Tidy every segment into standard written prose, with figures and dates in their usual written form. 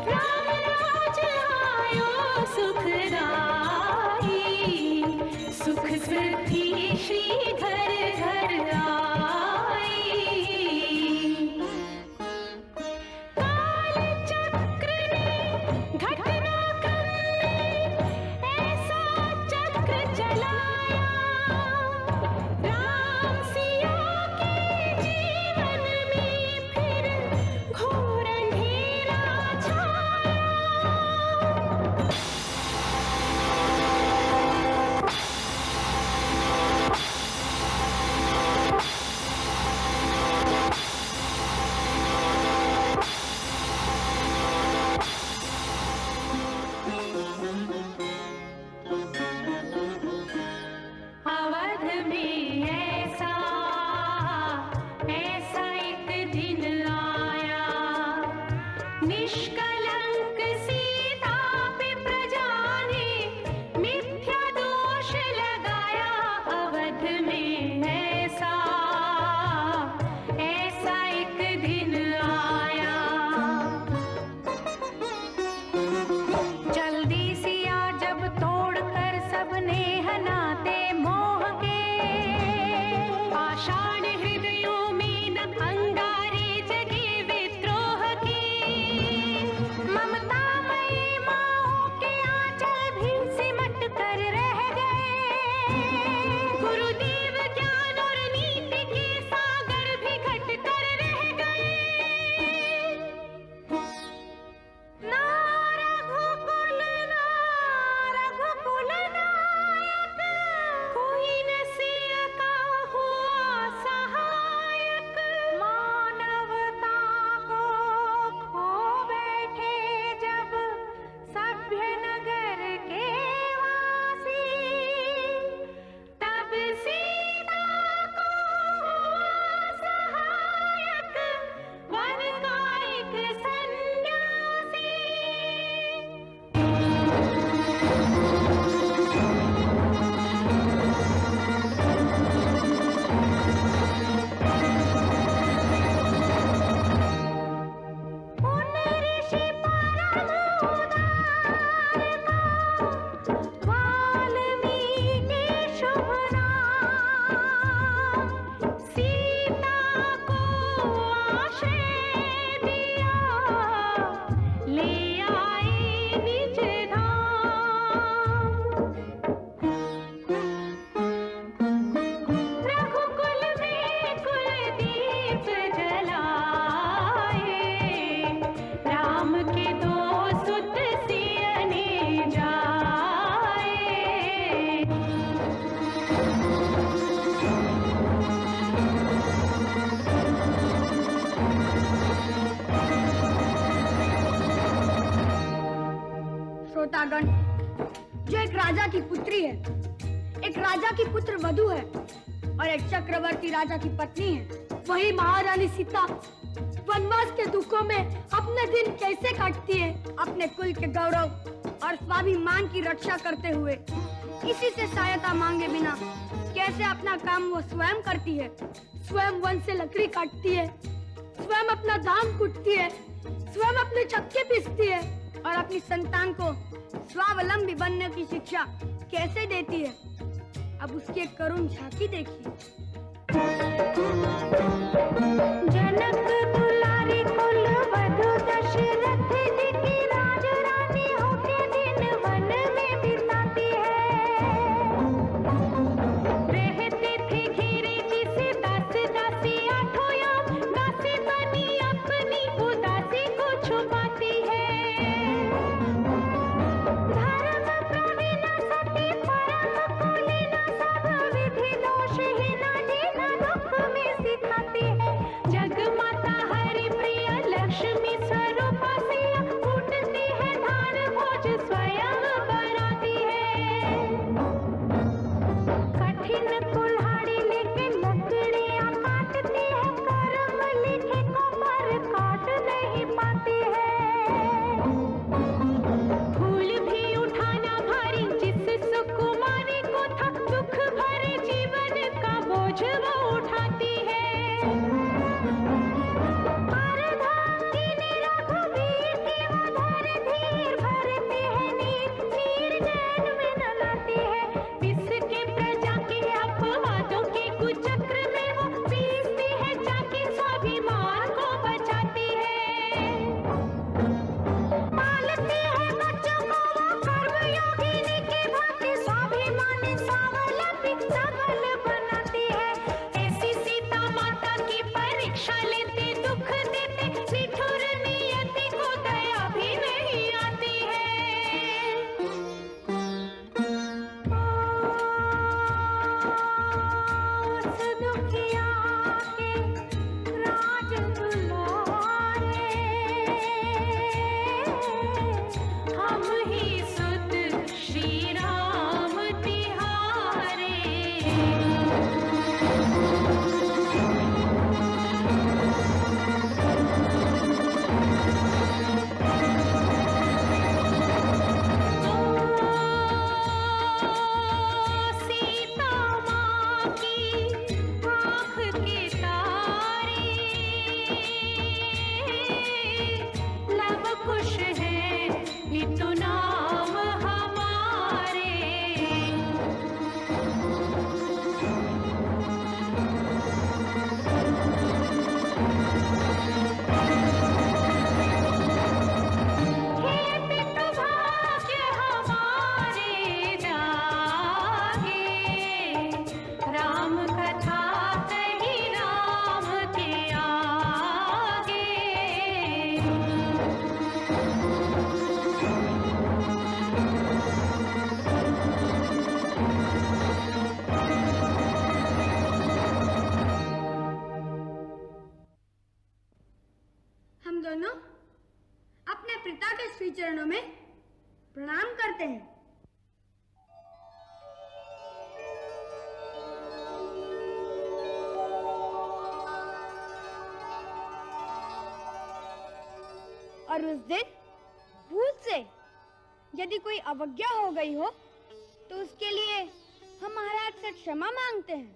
राम राज आयो सुखदाई, सुख समृद्धि श्री घर घर आई। काल चक्र ने घटनाक्रम में ऐसा चक्र चलाया, राम सिया के जीवन में फिर घोर अंधेरा छाया। अवध में ऐसा ऐसा एक दिन आया, निष्कलंक सीता पे प्रजा ने मिथ्या दोष लगाया। अवध में ऐसा ऐसा एक दिन आया, जल्दी सिया जब तोड़कर सबने हनाते मोह के, आषाढ़ हृदयों में न अंगारे जगे विद्रोह के। ममतामयी माओं के आंचल भी सिमट कर रह गए, गुरुदेव ज्ञान और नीति के सागर भी घट कर रह गए। ना रघुकुल नायक, कोई न सिया का हुआ सहायक। मानवता को खो बैठे जब सभ्य नगर के वासी, तब सीता को हुआ सहायक वन का एक सन्यासी। उन ऋषि परम उदार का वाल्मीकि शुभ नाम, सीता को आश्रय दिया, ले आए निज धाम। रघुकुल में कुलदीप जलाए, राम के दो सुत सियने जाए। श्रोतागण, जो एक राजा की पुत्री है, एक राजा की पुत्र वधू है और एक चक्रवर्ती राजा की पत्नी है, वही महारानी सीता वनवास के दुखों में अपने दिन कैसे काटती है, अपने कुल के गौरव और स्वाभिमान की रक्षा करते हुए, किसी से सहायता मांगे बिना कैसे अपना काम वो स्वयं करती है। स्वयं वन से लकड़ी काटती है, स्वयं अपना धान कूटती है, स्वयं अपने चक्के पीसती है और अपनी संतान को स्वावलंबी बनने की शिक्षा कैसे देती है। अब उसकी एक करुण झांकी देखिए। जनक दुलारी कुल वधु दशरथ जी की राज रानी होके दिन वन में बिताती है। रहती थी घिरी जिसे दास दासी आठों याम, दासी बनी अपनी उदासी को छुपाती है। धर्म प्रवीण सती परम कुलीन, सब विधि दोषहीन जीना दुख में सिखाती है। राम ही सुत श्री राम तिहारे। सीता माँ की आँख के तारे, लब खुश है नितु नाम हमारे। हे पितु भाग्य हमारे जागे, राम कथा कही राम के आगे। हम दोनों अपने पिता के श्री चरणों में प्रणाम करते हैं। और उस दिन भूल से यदि कोई अवज्ञा हो गई हो तो उसके लिए हम महाराज से क्षमा मांगते हैं।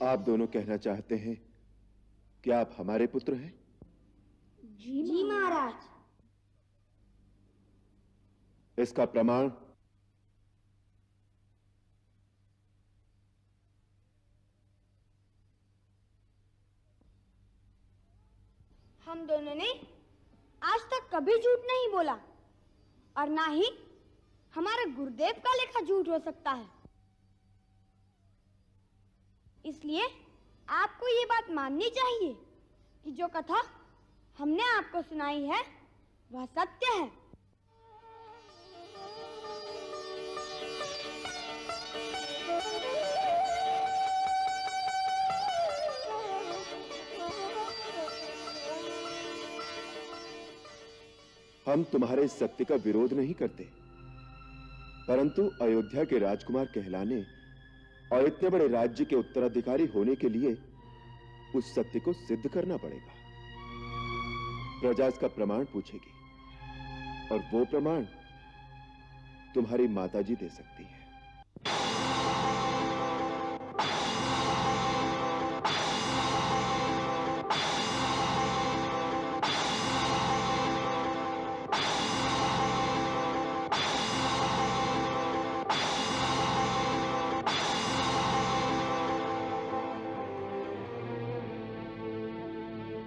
आप दोनों कहना चाहते हैं कि आप हमारे पुत्र हैं? जी महाराज। इसका प्रमाण? हम दोनों ने आज तक कभी झूठ नहीं बोला और ना ही हमारे गुरुदेव का लेखा झूठ हो सकता है। इसलिए आपको ये बात माननी चाहिए कि जो कथा हमने आपको सुनाई है वह सत्य है। हम तुम्हारे सत्य का विरोध नहीं करते, परंतु अयोध्या के राजकुमार कहलाने और इतने बड़े राज्य के उत्तराधिकारी होने के लिए उस सत्य को सिद्ध करना पड़ेगा। प्रजा इसका प्रमाण पूछेगी और वो प्रमाण तुम्हारी माताजी दे सकती है।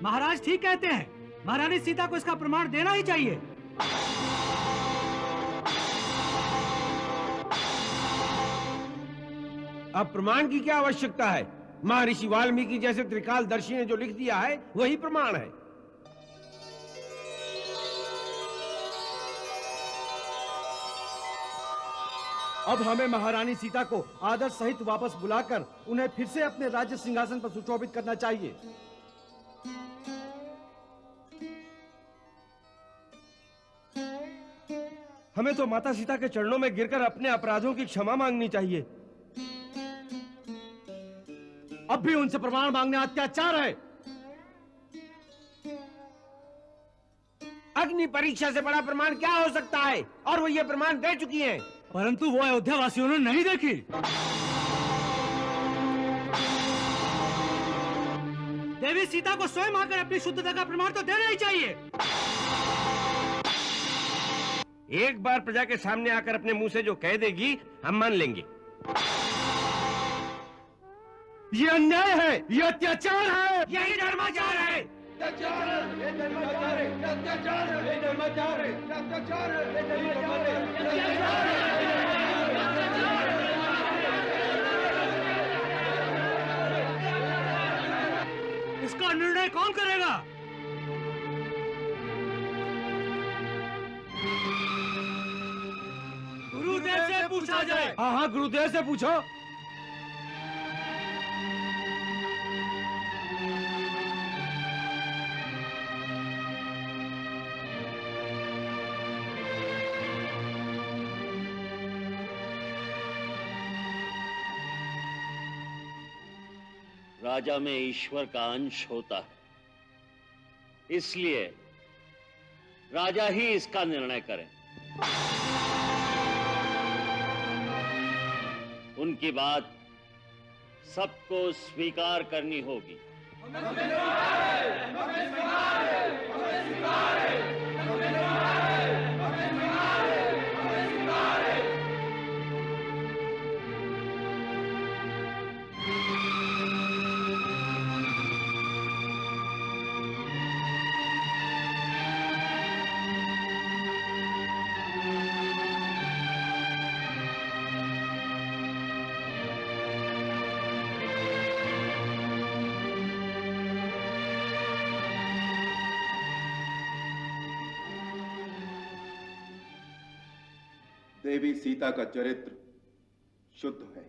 महाराज ठीक कहते हैं, महारानी सीता को इसका प्रमाण देना ही चाहिए। अब प्रमाण की क्या आवश्यकता है? महर्षि वाल्मीकि जैसे त्रिकालदर्शी ने जो लिख दिया है वही प्रमाण है। अब हमें महारानी सीता को आदर सहित वापस बुलाकर उन्हें फिर से अपने राज्य सिंहासन पर सुशोभित करना चाहिए। हमें तो माता सीता के चरणों में गिरकर अपने अपराधों की क्षमा मांगनी चाहिए। अब भी उनसे प्रमाण मांगना अत्याचार है। अग्नि परीक्षा से बड़ा प्रमाण क्या हो सकता है? और वो ये प्रमाण दे चुकी हैं। परंतु वो अयोध्या वासियों ने नहीं देखी। देवी सीता को स्वयं आकर अपनी शुद्धता का प्रमाण तो देना ही चाहिए। एक बार प्रजा के सामने आकर अपने मुंह से जो कह देगी हम मान लेंगे। ये अन्याय है, ये अत्याचार है, यही धर्माचार है। इसका निर्णय कौन करेगा? पूछा जाए। हाँ हाँ, गुरुदेव से पूछो। राजा में ईश्वर का अंश होता है, इसलिए राजा ही इसका निर्णय करें। उनकी बात सबको स्वीकार करनी होगी। देवी सीता का चरित्र शुद्ध है।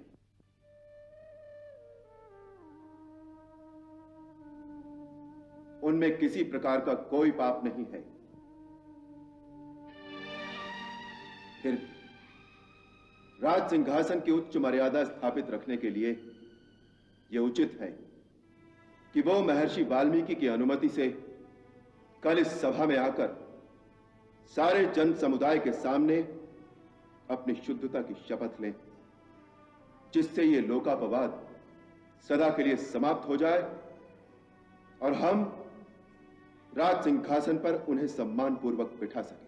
उनमें किसी प्रकार का कोई पाप नहीं है। फिर राज सिंहासन की उच्च मर्यादा स्थापित रखने के लिए यह उचित है कि वो महर्षि वाल्मीकि की अनुमति से कल इस सभा में आकर सारे जन समुदाय के सामने अपनी शुद्धता की शपथ लें, जिससे ये लोकापवाद सदा के लिए समाप्त हो जाए और हम राज सिंहासन पर उन्हें सम्मान पूर्वक बिठा सकें।